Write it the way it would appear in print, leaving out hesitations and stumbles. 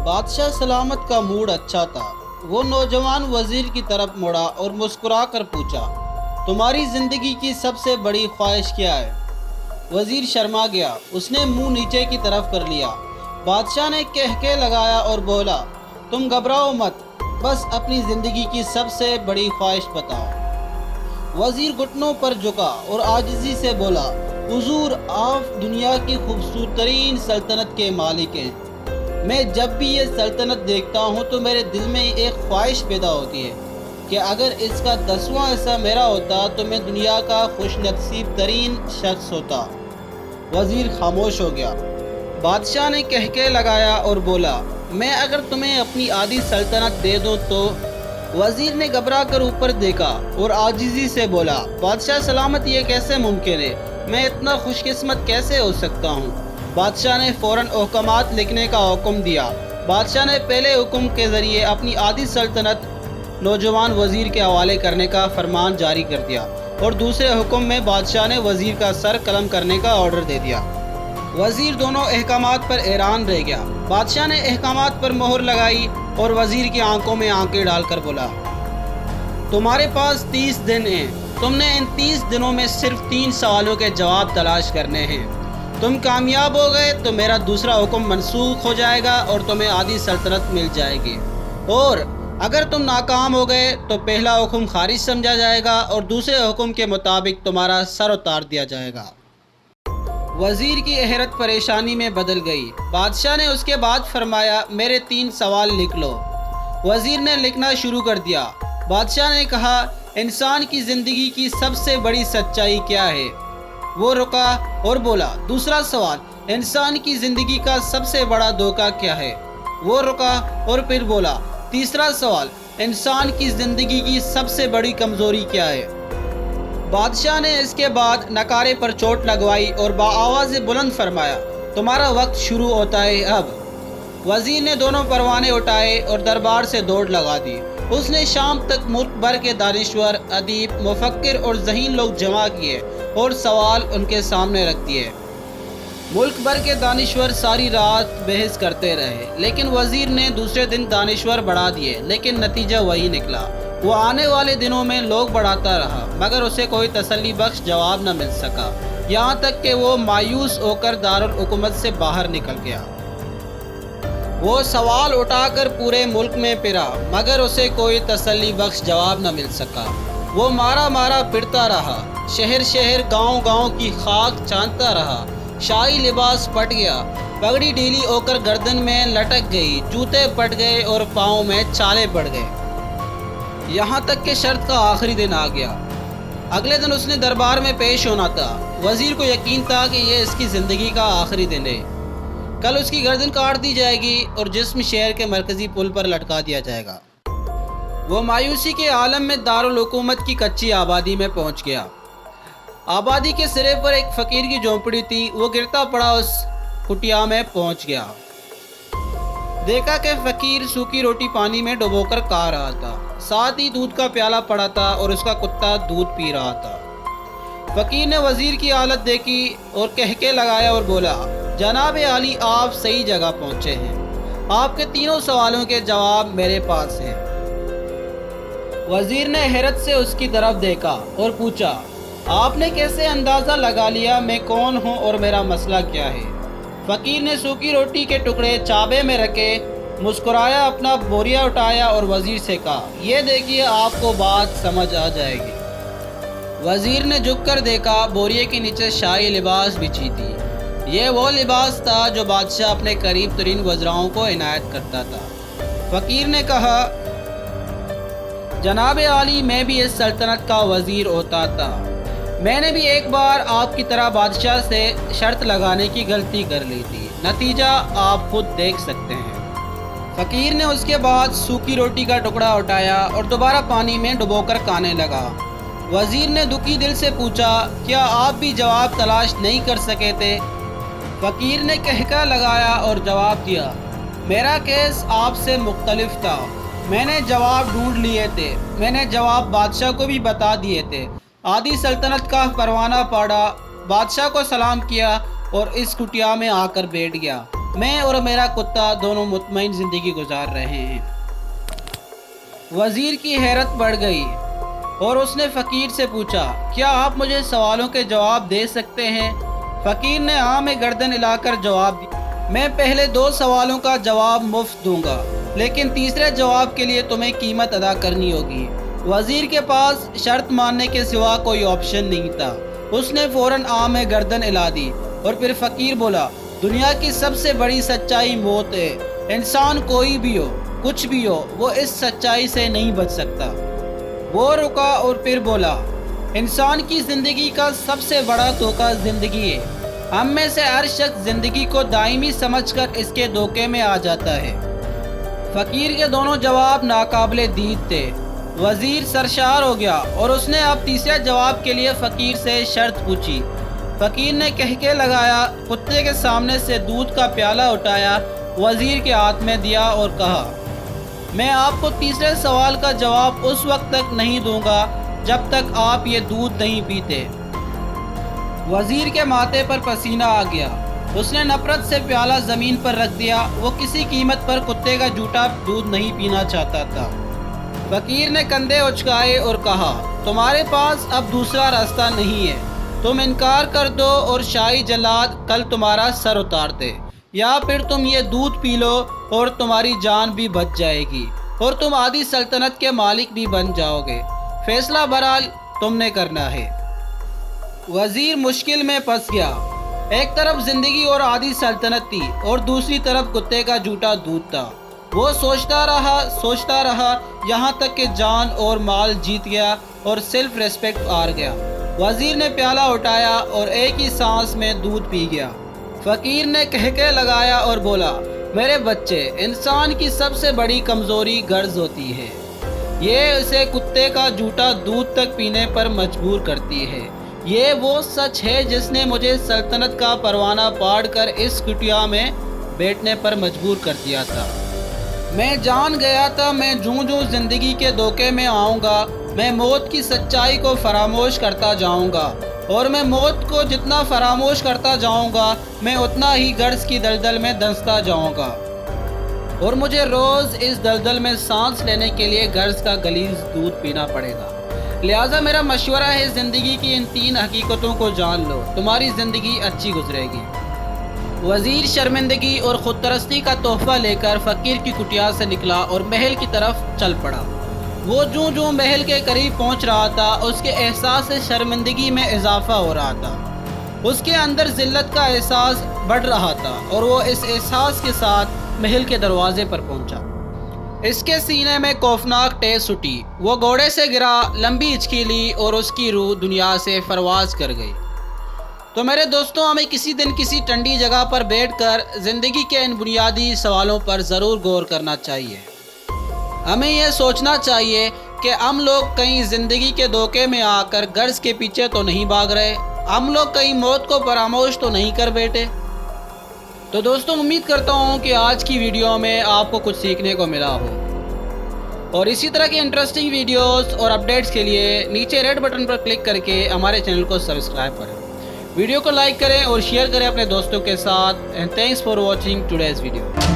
بادشاہ سلامت کا موڈ اچھا تھا۔ وہ نوجوان وزیر کی طرف مڑا اور مسکرا کر پوچھا، تمہاری زندگی کی سب سے بڑی خواہش کیا ہے؟ وزیر شرما گیا، اس نے منہ نیچے کی طرف کر لیا۔ بادشاہ نے کہکے لگایا اور بولا، تم گھبراؤ مت، بس اپنی زندگی کی سب سے بڑی خواہش بتاؤ۔ وزیر گھٹنوں پر جھکا اور عاجزی سے بولا، حضور آپ دنیا کی خوبصورت ترین سلطنت کے مالک ہیں۔ میں جب بھی یہ سلطنت دیکھتا ہوں تو میرے دل میں ایک خواہش پیدا ہوتی ہے کہ اگر اس کا 10واں حصہ میرا ہوتا تو میں دنیا کا خوش نصیب ترین شخص ہوتا۔ وزیر خاموش ہو گیا۔ بادشاہ نے کہکے لگایا اور بولا، میں اگر تمہیں اپنی آدھی سلطنت دے دوں تو؟ وزیر نے گھبرا کر اوپر دیکھا اور عاجزی سے بولا، بادشاہ سلامت یہ کیسے ممکن ہے؟ میں اتنا خوش قسمت کیسے ہو سکتا ہوں؟ بادشاہ نے فوراً احکامات لکھنے کا حکم دیا۔ بادشاہ نے پہلے حکم کے ذریعے اپنی آدھی سلطنت نوجوان وزیر کے حوالے کرنے کا فرمان جاری کر دیا اور دوسرے حکم میں بادشاہ نے وزیر کا سر قلم کرنے کا آرڈر دے دیا۔ وزیر دونوں احکامات پر حیران رہ گیا۔ بادشاہ نے احکامات پر مہر لگائی اور وزیر کی آنکھوں میں آنکھیں ڈال کر بولا، تمہارے پاس 30 دن ہیں۔ تم نے ان 30 دنوں میں صرف 3 سوالوں کے جواب تلاش کرنے ہیں۔ تم کامیاب ہو گئے تو میرا دوسرا حکم منسوخ ہو جائے گا اور تمہیں آدھی سلطنت مل جائے گی، اور اگر تم ناکام ہو گئے تو پہلا حکم خارج سمجھا جائے گا اور دوسرے حکم کے مطابق تمہارا سر اتار دیا جائے گا۔ وزیر کی حیرت پریشانی میں بدل گئی۔ بادشاہ نے اس کے بعد فرمایا، میرے 3 سوال لکھ لو۔ وزیر نے لکھنا شروع کر دیا۔ بادشاہ نے کہا، انسان کی زندگی کی سب سے بڑی سچائی کیا ہے؟ وہ رکا اور بولا، دوسرا سوال، انسان کی زندگی کا سب سے بڑا دھوکہ کیا ہے؟ وہ رکا اور پھر بولا، تیسرا سوال، انسان کی زندگی کی سب سے بڑی کمزوری کیا ہے؟ بادشاہ نے اس کے بعد نکارے پر چوٹ لگوائی اور بآواز بلند فرمایا، تمہارا وقت شروع ہوتا ہے اب۔ وزیر نے دونوں پروانے اٹھائے اور دربار سے دوڑ لگا دی۔ اس نے شام تک ملک بھر کے دانشور، ادیب، مفکر اور ذہین لوگ جمع کیے اور سوال ان کے سامنے رکھ دیے۔ ملک بھر کے دانشور ساری رات بحث کرتے رہے، لیکن وزیر نے دوسرے دن دانشور بڑھا دیے، لیکن نتیجہ وہی نکلا۔ وہ آنے والے دنوں میں لوگ بڑھاتا رہا، مگر اسے کوئی تسلی بخش جواب نہ مل سکا، یہاں تک کہ وہ مایوس ہو کر دارالحکومت سے باہر نکل گیا۔ وہ سوال اٹھا کر پورے ملک میں پھرا، مگر اسے کوئی تسلی بخش جواب نہ مل سکا۔ وہ مارا مارا پھرتا رہا، شہر شہر، گاؤں گاؤں کی خاک چاندتا رہا۔ شاہی لباس پھٹ گیا، پگڑی ڈھیلی ہو کر گردن میں لٹک گئی، جوتے پھٹ گئے اور پاؤں میں چھالے پڑ گئے، یہاں تک کہ شرط کا آخری دن آ گیا۔ اگلے دن اس نے دربار میں پیش ہونا تھا۔ وزیر کو یقین تھا کہ یہ اس کی زندگی کا آخری دن ہے۔ کل اس کی گردن کاٹ دی جائے گی اور جسم شہر کے مرکزی پل پر لٹکا دیا جائے گا۔ وہ مایوسی کے عالم میں دارالحکومت کی کچی آبادی میں پہنچ گیا۔ آبادی کے سرے پر ایک فقیر کی جھونپڑی تھی۔ وہ گرتا پڑا اس کٹیا میں پہنچ گیا۔ دیکھا کہ فقیر سوکھی روٹی پانی میں ڈبو کر کھا رہا تھا، ساتھ ہی دودھ کا پیالہ پڑا تھا اور اس کا کتا دودھ پی رہا تھا۔ فقیر نے وزیر کی حالت دیکھی اور کہکے لگایا اور بولا، جناب عالی، آپ صحیح جگہ پہنچے ہیں۔ آپ کے تینوں سوالوں کے جواب میرے پاس ہیں۔ وزیر نے حیرت سے اس کی طرف دیکھا اور پوچھا، آپ نے کیسے اندازہ لگا لیا میں کون ہوں اور میرا مسئلہ کیا ہے؟ فقیر نے سوکھی روٹی کے ٹکڑے چابے میں رکھے، مسکرایا، اپنا بوریا اٹھایا اور وزیر سے کہا، یہ دیکھیے، آپ کو بات سمجھ آ جائے گی۔ وزیر نے جھک کر دیکھا، بوریے کے نیچے شاہی لباس بچھی تھی۔ یہ وہ لباس تھا جو بادشاہ اپنے قریب ترین وزراؤں کو عنایت کرتا تھا۔ فقیر نے کہا، جناب عالی، میں بھی اس سلطنت کا وزیر ہوتا تھا۔ میں نے بھی ایک بار آپ کی طرح بادشاہ سے شرط لگانے کی غلطی کر لی تھی، نتیجہ آپ خود دیکھ سکتے ہیں۔ فقیر نے اس کے بعد سوکھی روٹی کا ٹکڑا اٹھایا اور دوبارہ پانی میں ڈبو کر کھانے لگا۔ وزیر نے دکھی دل سے پوچھا، کیا آپ بھی جواب تلاش نہیں کر سکے تھے؟ فقیر نے کہکا لگایا اور جواب دیا، میرا کیس آپ سے مختلف تھا۔ میں نے جواب ڈھونڈ لیے تھے، میں نے جواب بادشاہ کو بھی بتا دیے تھے۔ آدھی سلطنت کا پروانہ پاڑا، بادشاہ کو سلام کیا اور اس کٹیا میں آ کر بیٹھ گیا۔ میں اور میرا کتا دونوں مطمئن زندگی گزار رہے ہیں۔ وزیر کی حیرت بڑھ گئی اور اس نے فقیر سے پوچھا، کیا آپ مجھے سوالوں کے جواب دے سکتے ہیں؟ فقیر نے ہاں میں گردن ہلا کر جواب دیا، میں پہلے 2 سوالوں کا جواب مفت دوں گا، لیکن تیسرے جواب کے لیے تمہیں قیمت ادا کرنی ہوگی۔ وزیر کے پاس شرط ماننے کے سوا کوئی آپشن نہیں تھا۔ اس نے فوراً ہاں میں گردن ہلا دی اور پھر فقیر بولا، دنیا کی سب سے بڑی سچائی موت ہے۔ انسان کوئی بھی ہو، کچھ بھی ہو، وہ اس سچائی سے نہیں بچ سکتا۔ وہ رکا اور پھر بولا، انسان کی زندگی کا سب سے بڑا دھوکہ زندگی ہے۔ ہم میں سے ہر شخص زندگی کو دائمی سمجھ کر اس کے دھوکے میں آ جاتا ہے۔ فقیر کے دونوں جواب ناقابل دید تھے۔ وزیر سرشار ہو گیا اور اس نے اب تیسرے جواب کے لیے فقیر سے شرط پوچھی۔ فقیر نے کہکے لگایا، کتے کے سامنے سے دودھ کا پیالہ اٹھایا، وزیر کے ہاتھ میں دیا اور کہا، میں آپ کو تیسرے سوال کا جواب اس وقت تک نہیں دوں گا جب تک آپ یہ دودھ نہیں پیتے۔ وزیر کے ماتھے پر پسینہ آ گیا۔ اس نے نفرت سے پیالہ زمین پر رکھ دیا۔ وہ کسی قیمت پر کتے کا جھوٹا دودھ نہیں پینا چاہتا تھا۔ فقیر نے کندھے اچکائے اور کہا، تمہارے پاس اب دوسرا راستہ نہیں ہے۔ تم انکار کر دو اور شاہی جلاد کل تمہارا سر اتار دے، یا پھر تم یہ دودھ پی لو اور تمہاری جان بھی بچ جائے گی اور تم آدھی سلطنت کے مالک بھی بن جاؤ گے۔ فیصلہ بہرحال تم نے کرنا ہے۔ وزیر مشکل میں پھنس گیا۔ ایک طرف زندگی اور آدھی سلطنت تھی اور دوسری طرف کتے کا جھوٹا دودھ تھا۔ وہ سوچتا رہا یہاں تک کہ جان اور مال جیت گیا اور سیلف ریسپیکٹ ہار گیا۔ وزیر نے پیالہ اٹھایا اور ایک ہی سانس میں دودھ پی گیا۔ فقیر نے کہکے لگایا اور بولا، میرے بچے، انسان کی سب سے بڑی کمزوری غرض ہوتی ہے۔ یہ اسے کتے کا جھوٹا دودھ تک پینے پر مجبور کرتی ہے۔ یہ وہ سچ ہے جس نے مجھے سلطنت کا پروانہ پاڑ کر اس کٹیا میں بیٹھنے پر مجبور کر دیا تھا۔ میں جان گیا تھا میں جوں زندگی کے دھوکے میں آؤں گا، میں موت کی سچائی کو فراموش کرتا جاؤں گا، اور میں موت کو جتنا فراموش کرتا جاؤں گا میں اتنا ہی غرض کی دلدل میں دھنستا جاؤں گا، اور مجھے روز اس دلدل میں سانس لینے کے لیے غرض کا غلیظ دودھ پینا پڑے گا۔ لہٰذا میرا مشورہ ہے، زندگی کی ان 3 حقیقتوں کو جان لو، تمہاری زندگی اچھی گزرے گی۔ وزیر شرمندگی اور خود پرستی کا تحفہ لے کر فقیر کی کٹیا سے نکلا اور محل کی طرف چل پڑا۔ وہ جوں محل کے قریب پہنچ رہا تھا، اس کے احساس شرمندگی میں اضافہ ہو رہا تھا۔ اس کے اندر ذلت کا احساس بڑھ رہا تھا اور وہ اس احساس کے ساتھ محل کے دروازے پر پہنچا۔ اس کے سینے میں خوفناک ٹیس اٹھی۔ وہ گھوڑے سے گرا، لمبی ہچکی لی اور اس کی روح دنیا سے پرواز کر گئی۔ تو میرے دوستوں، ہمیں کسی دن کسی ٹھنڈی جگہ پر بیٹھ کر زندگی کے ان بنیادی سوالوں پر ضرور غور کرنا چاہیے۔ ہمیں یہ سوچنا چاہیے کہ ہم لوگ کہیں زندگی کے دھوکے میں آ کر غرض کے پیچھے تو نہیں بھاگ رہے، ہم لوگ کہیں موت کو فراموش تو نہیں کر بیٹھے۔ تو دوستوں، امید کرتا ہوں کہ آج کی ویڈیو میں آپ کو کچھ سیکھنے کو ملا ہو، اور اسی طرح کی انٹرسٹنگ ویڈیوز اور اپڈیٹس کے لیے نیچے ریڈ بٹن پر کلک کر کے ہمارے چینل کو سبسکرائب کریں، ویڈیو کو لائک کریں اور شیئر کریں اپنے دوستوں کے ساتھ۔ And thanks for watching today's video.